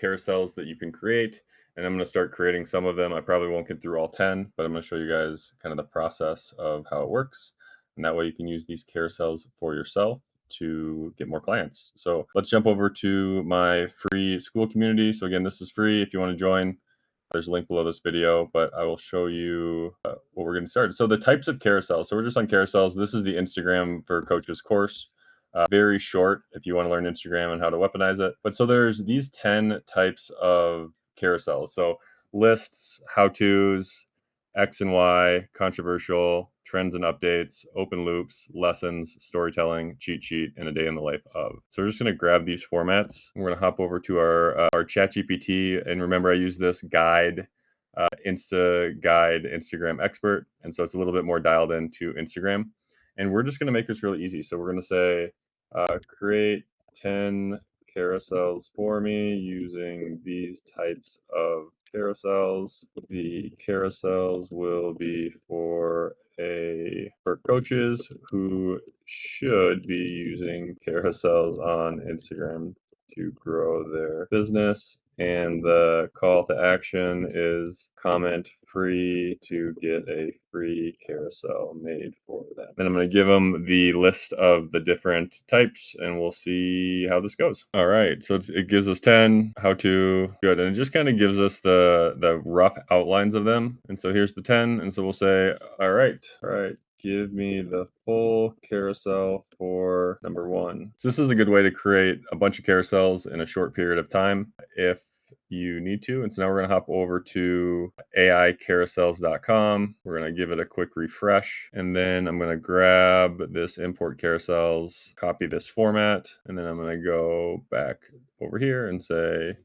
carousels that you can create. And I'm going to start creating some of them. I probably won't get through all 10, but I'm going to show you guys kind of the process of how it works. And that way you can use these carousels for yourself to get more clients. So let's jump over to my free school community. So again, this is free. If you want to join, there's a link below this video, but I will show you what we're going to start. So the types of carousels. So we're just on carousels. This is the Instagram for Coaches course. Very short if you want to learn Instagram and how to weaponize it. But so there's these 10 types of carousels. So lists, how-tos, X and Y, controversial, trends and updates, open loops, lessons, storytelling, cheat sheet, and a day in the life of. So we're just going to grab these formats. We're going to hop over to our ChatGPT. And remember, I use this guide, Instagram expert. And so it's a little bit more dialed into Instagram. And we're just going to make this really easy. So we're going to say, create 10 carousels for me using these types of carousels. The carousels will be for coaches who should be using carousels on Instagram to grow their business. And the call to action is comment free to get a free carousel made for them. And I'm going to give them the list of the different types and we'll see how this goes. All right. So it gives us 10, how to, good. And it just kind of gives us the rough outlines of them. And so here's the 10. And so we'll say, all right. Give me the full carousel for number 1. So this is a good way to create a bunch of carousels in a short period of time if you need to. And so now we're going to hop over to aicarousels.com. We're going to give it a quick refresh. And then I'm going to grab this import carousels, copy this format, and then I'm going to go back over here and say,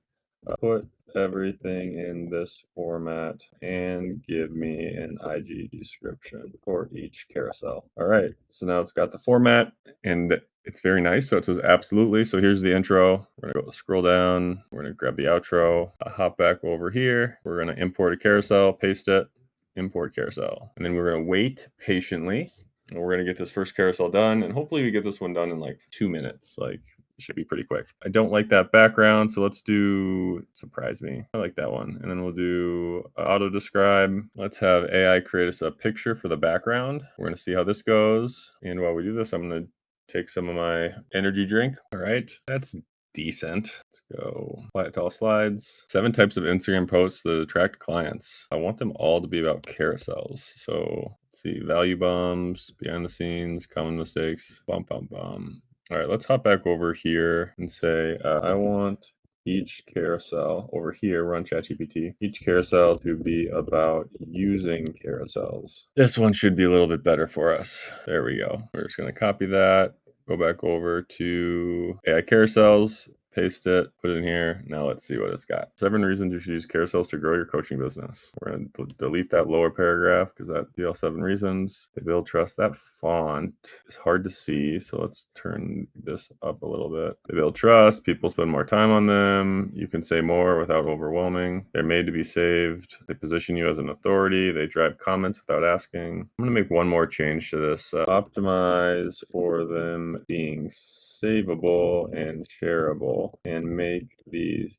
put everything in this format and give me an IG description for each carousel. All right, so now it's got the format and it's very nice. So it says absolutely. So here's the intro. We're gonna go scroll down. We're gonna grab the outro. I'll hop back over here. We're gonna import a carousel, paste it, import carousel. And then we're gonna wait patiently. And we're gonna get this first carousel done. And hopefully we get this one done in like 2 minutes. Like, should be pretty quick. I don't like that background, so let's do surprise me. I like that one. And then we'll do auto describe. Let's have AI create us a picture for the background. We're going to see how this goes. And while we do this, I'm going to take some of my energy drink. All right, that's decent. Let's go apply it to all slides. 7 types of Instagram posts that attract clients. I want them all to be about carousels. So let's see, value bombs, behind the scenes, common mistakes, bum, bum, bum. All right, let's hop back over here and say, I want each carousel over here, run ChatGPT, each carousel to be about using carousels. This one should be a little bit better for us. There we go. We're just going to copy that, go back over to AI carousels, paste it, put it in here. Now let's see what it's got. 7 reasons you should use carousels to grow your coaching business. We're going to delete that lower paragraph because that deal 7 reasons. They build trust. That font is hard to see, so let's turn this up a little bit. They build trust. People spend more time on them. You can say more without overwhelming. They're made to be saved. They position you as an authority. They drive comments without asking. I'm going to make one more change to this. Optimize for them being savable and shareable, and make the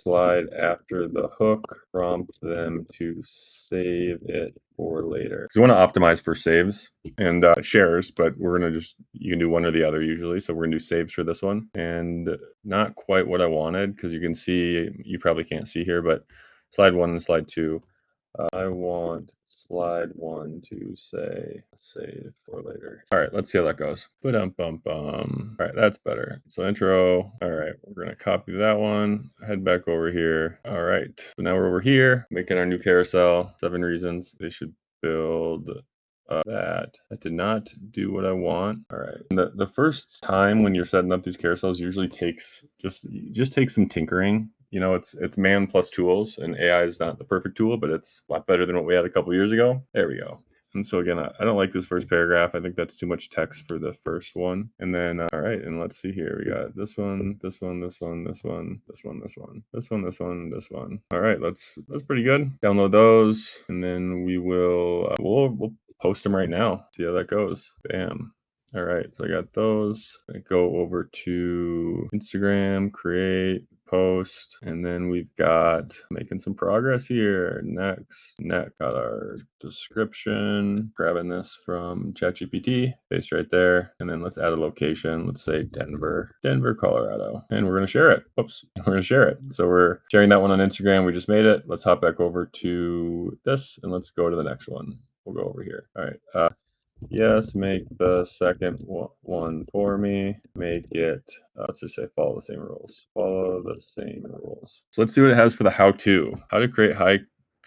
slide after the hook prompt them to save it for later. So we want to optimize for saves and shares, but we're going to you can do one or the other usually. So we're going to do saves for this one, and not quite what I wanted, because you can see, you probably can't see here, but slide 1 and slide 2. I want slide 1 to say save for later. All right, let's see how that goes. All right, that's better. So intro. All right, we're going to copy that one, head back over here. All right, so now we're over here making our new carousel. 7 reasons they should build that. I did not do what I want. All right. And the first time when you're setting up these carousels usually takes just takes some tinkering. You know, it's man plus tools, and AI is not the perfect tool, but it's a lot better than what we had a couple years ago. There we go. And so again, I don't like this first paragraph. I think that's too much text for the first one. And then, all right, and let's see here. We got this one, this one, this one, this one, this one, this one, this one, this one, this one. All right, that's pretty good. Download those, and then we will we'll post them right now. See how that goes. Bam. All right, so I got those. I go over to Instagram, create, post, and then we've got making some progress here. Next, got our description, grabbing this from ChatGPT, paste right there, and then let's add a location. Let's say Denver, Colorado, and we're gonna share it. Oops, we're gonna share it. So we're sharing that one on Instagram. We just made it. Let's hop back over to this, and let's go to the next one. We'll go over here. All right. Yes, make the second one for me. Make it, let's just say follow the same rules. Follow the same rules. So let's see what it has for the how-to. How to create high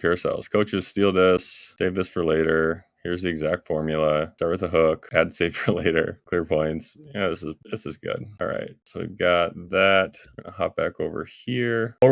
carousels. Coaches, steal this, save this for later. Here's the exact formula. Start with a hook, add save for later, clear points. Yeah, this is good. All right, so we've got that. I'm gonna hop back over here. I'll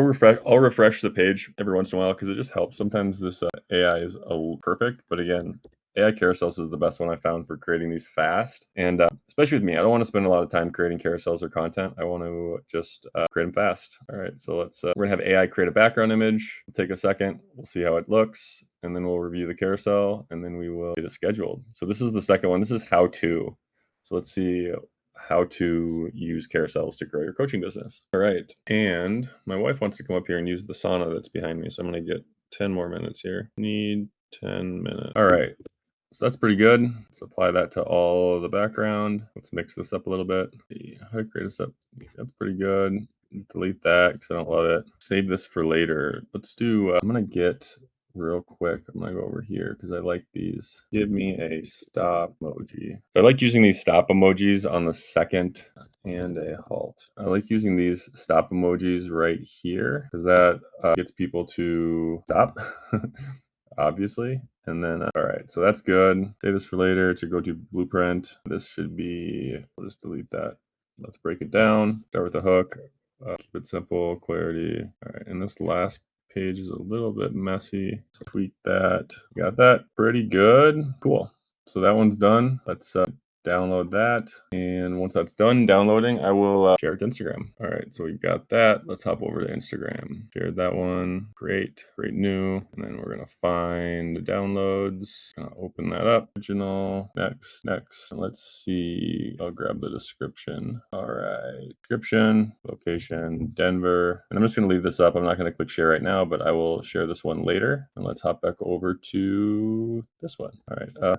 refresh the page every once in a while because it just helps. Sometimes this AI is perfect, but again, AI carousels is the best one I found for creating these fast. And especially with me, I don't want to spend a lot of time creating carousels or content. I want to just create them fast. All right, so we're gonna have AI create a background image. We'll take a second. We'll see how it looks. And then we'll review the carousel and then we will get it scheduled. So this is the second one. This is how to. So let's see how to use carousels to grow your coaching business. All right. And my wife wants to come up here and use the sauna that's behind me. So I'm going to get 10 more minutes here. Need 10 minutes. All right. So that's pretty good. Let's apply that to all the background. Let's mix this up a little bit. How to create this up. That's pretty good. Delete that because I don't love it. Save this for later. Let's do, I'm going to get real quick. I'm going to go over here because I like these. Give me a stop emoji. I like using these stop emojis on the second and a halt. I like using these stop emojis right here because that gets people to stop. Obviously. And then, all right, so that's good. Save this for later to go to blueprint. This should be, we'll just delete that. Let's break it down. Start with a hook. Keep it simple, clarity. All right, and this last page is a little bit messy. So tweak that. Got that pretty good. Cool. So that one's done. Let's download that. And once that's done downloading, I will share it to Instagram. All right, so we've got that. Let's hop over to Instagram. Shared that one. Create new. And then we're gonna find the downloads. Open that up. Original. Next. And let's see. I'll grab the description. All right. Description, location, Denver. And I'm just gonna leave this up. I'm not gonna click share right now, but I will share this one later. And let's hop back over to this one. All right.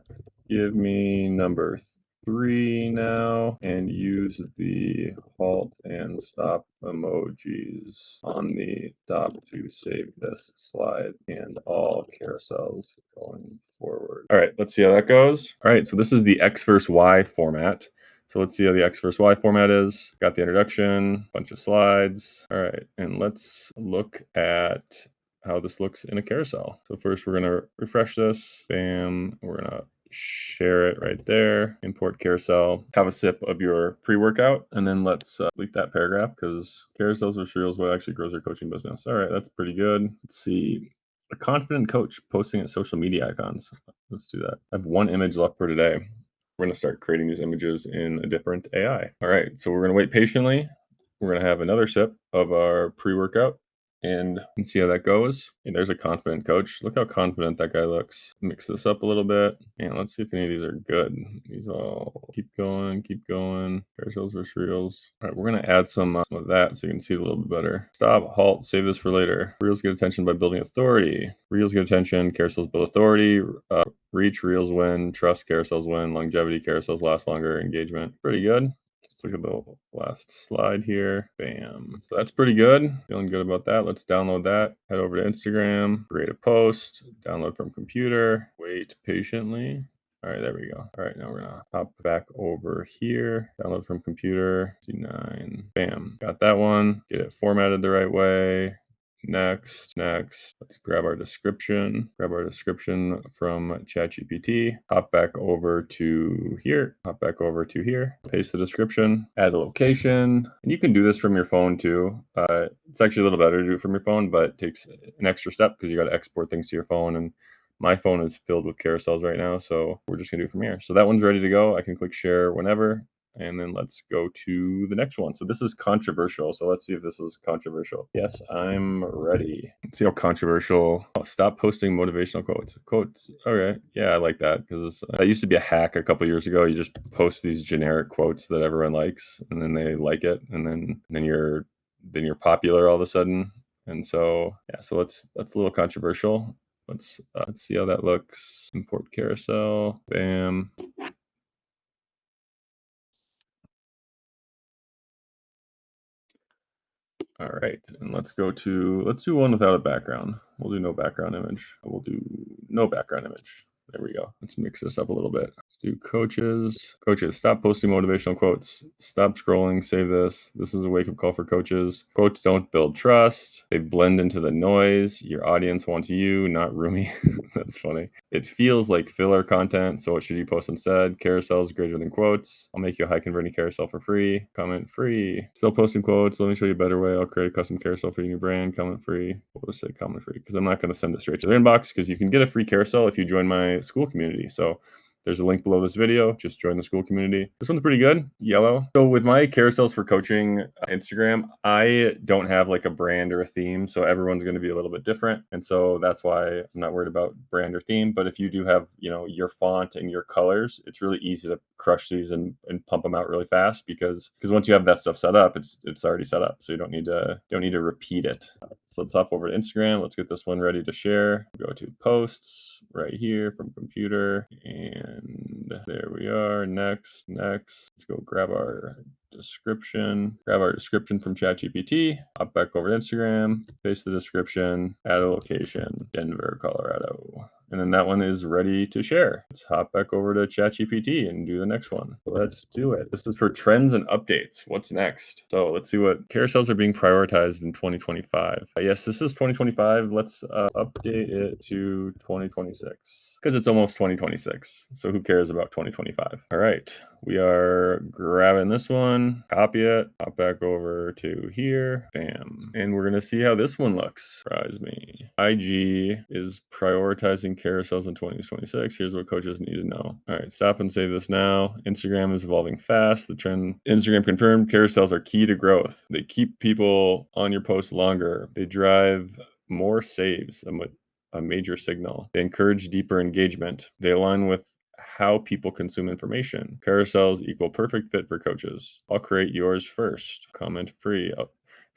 Give me number 3 now and use the halt and stop emojis on the top to save this slide and all carousels going forward. All right, let's see how that goes. All right, so this is the X versus Y format. So let's see how the X versus Y format is. Got the introduction, bunch of slides. All right, and let's look at how this looks in a carousel. So first we're gonna refresh this, bam, we're gonna share it right there, import carousel, have a sip of your pre-workout, and then let's delete that paragraph because carousels versus reels what actually grows your coaching business. All right, that's pretty good. Let's see. A confident coach posting at social media icons. Let's do that. I have one image left for today. We're going to start creating these images in a different AI. All right, so we're going to wait patiently. We're going to have another sip of our pre-workout and see how that goes. And there's a confident coach. Look how confident that guy looks. Mix this up a little bit. And let's see if any of these are good. These all keep going. Carousels versus reels. All right, we're going to add some of that so you can see it a little bit better. Stop, halt, save this for later. Reels get attention by building authority. Reels get attention, carousels build authority. Reach, reels win. Trust, carousels win. Longevity, carousels last longer. Engagement. Pretty good. Let's look at the last slide here. Bam. So that's pretty good. Feeling good about that. Let's download that. Head over to Instagram, create a post, download from computer, wait patiently. All right, there we go. All right, now we're gonna hop back over here, download from computer, C9, bam. Got that one. Get it formatted the right way. Next. Let's grab our description from ChatGPT. Hop back over to here. Paste the description. Add a location. And you can do this from your phone too. It's actually a little better to do it from your phone, but it takes an extra step because you got to export things to your phone. And my phone is filled with carousels right now, so we're just gonna do it from here. So that one's ready to go. I can click share whenever. And then let's go to the next one. So this is controversial. So let's see if this is controversial. Yes, I'm ready. Let's see how controversial. Oh, stop posting motivational quotes. Quotes. Okay. Yeah, I like that because that used to be a hack a couple years ago. You just post these generic quotes that everyone likes, and then they like it, and then you're popular all of a sudden. And so yeah, so that's a little controversial. Let's see how that looks. Import carousel. Bam. All right, and let's do one without a background. We'll do no background image. We'll do no background image. There we go. Let's mix this up a little bit. Let's do coaches. Coaches, stop posting motivational quotes. Stop scrolling. Save this. This is a wake-up call for coaches. Quotes don't build trust. They blend into the noise. Your audience wants you, not Rumi. That's funny. It feels like filler content, so what should you post instead? Carousels greater than quotes. I'll make you a high converting carousel for free. Comment free. Still posting quotes. Let me show you a better way. I'll create a custom carousel for your new brand. Comment free. We'll just say comment free because I'm not going to send it straight to their inbox because you can get a free carousel if you join my school community. So there's a link below this video. Just join the school community. This one's pretty good. Yellow. So with my carousels for coaching Instagram, I don't have like a brand or a theme. So everyone's going to be a little bit different. And so that's why I'm not worried about brand or theme. But if you do have, your font and your colors, it's really easy to crush these and pump them out really fast because once you have that stuff set up, it's already set up. So you don't need to repeat it. So let's hop over to Instagram. Let's get this one ready to share. Go to posts right here from computer. And there we are. Next. Let's go grab our description. Grab our description from ChatGPT. Hop back over to Instagram. Paste the description. Add a location. Denver, Colorado. And then that one is ready to share. Let's hop back over to ChatGPT and do the next one. Let's do it. This is for trends and updates. What's next? So let's see what carousels are being prioritized in 2025. Yes, this is 2025. Let's update it to 2026 because it's almost 2026. So who cares about 2025? All right. We are grabbing this one, copy it, hop back over to here, bam. And we're going to see how this one looks. Surprise me. IG is prioritizing carousels in 2026. Here's what coaches need to know. All right, stop and save this now. Instagram is evolving fast. The trend, Instagram confirmed, carousels are key to growth. They keep people on your post longer. They drive more saves, a major signal. They encourage deeper engagement. They align with how people consume information. Carousels equal perfect fit for coaches. I'll create yours first. Comment free. If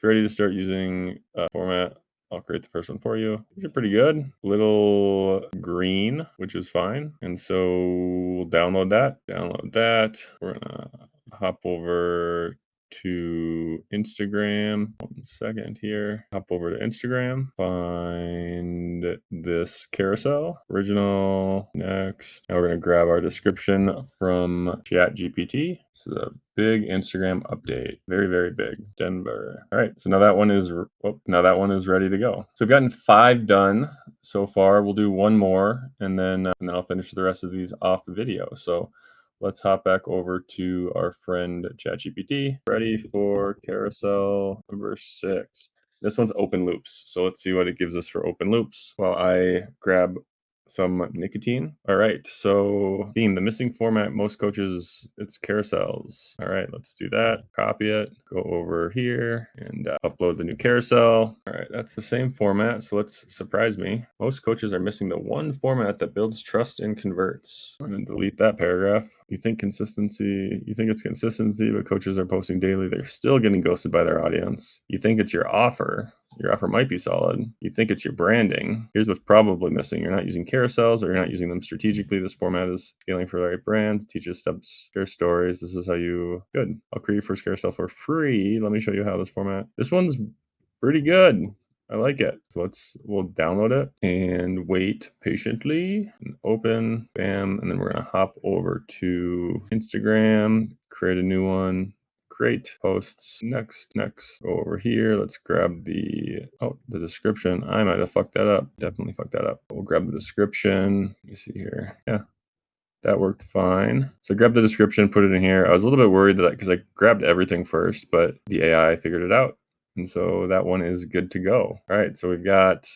you're ready to start using format, I'll create the first one for you. These are pretty good. Little green, which is fine. And so we'll download that. We're gonna hop over to Instagram. 1 second here. Hop over to Instagram. Find this carousel. Original. Next. Now we're going to grab our description from ChatGPT. This is a big Instagram update. Very, very big. Denver. All right. So now that one is ready to go. So we've gotten 5 done so far. We'll do one more and then I'll finish the rest of these off video. So let's hop back over to our friend ChatGPT. Ready for carousel number 6. This one's open loops. So let's see what it gives us for open loops while I grab some nicotine. All right. So theme, the missing format, most coaches, it's carousels. All right. Let's do that. Copy it. Go over here and upload the new carousel. All right. That's the same format. So let's surprise me. Most coaches are missing the one format that builds trust and converts. I'm going to delete that paragraph. You think it's consistency, but coaches are posting daily. They're still getting ghosted by their audience. You think it's your offer. Your offer might be solid. You think it's your branding. Here's what's probably missing. You're not using carousels or you're not using them strategically. This format is scaling for the right brands, teaches steps, share stories. This is how good. I'll create your first carousel for free. Let me show you how this one's pretty good. I like it. So we'll download it and wait patiently and open, bam. And then we're going to hop over to Instagram, create a new one. Great. Posts. Next. Go over here. Let's grab the description. I might have fucked that up. Definitely fucked that up. We'll grab the description. Let me see here. Yeah. That worked fine. So grab the description, put it in here. I was a little bit worried because I grabbed everything first, but the AI figured it out. And so that one is good to go. All right. So we've got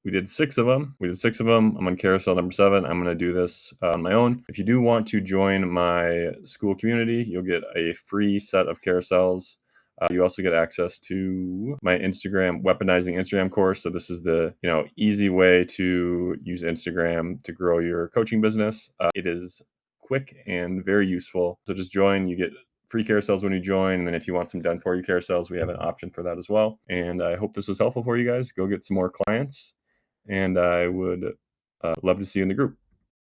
We did 6 of them. I'm on carousel number 7. I'm gonna do this on my own. If you do want to join my school community, you'll get a free set of carousels. You also get access to my weaponizing Instagram course. So this is the easy way to use Instagram to grow your coaching business. It is quick and very useful. So just join. You get free carousels when you join, and then if you want some done for you carousels, we have an option for that as well. And I hope this was helpful for you guys. Go get some more clients, and I would love to see you in the group.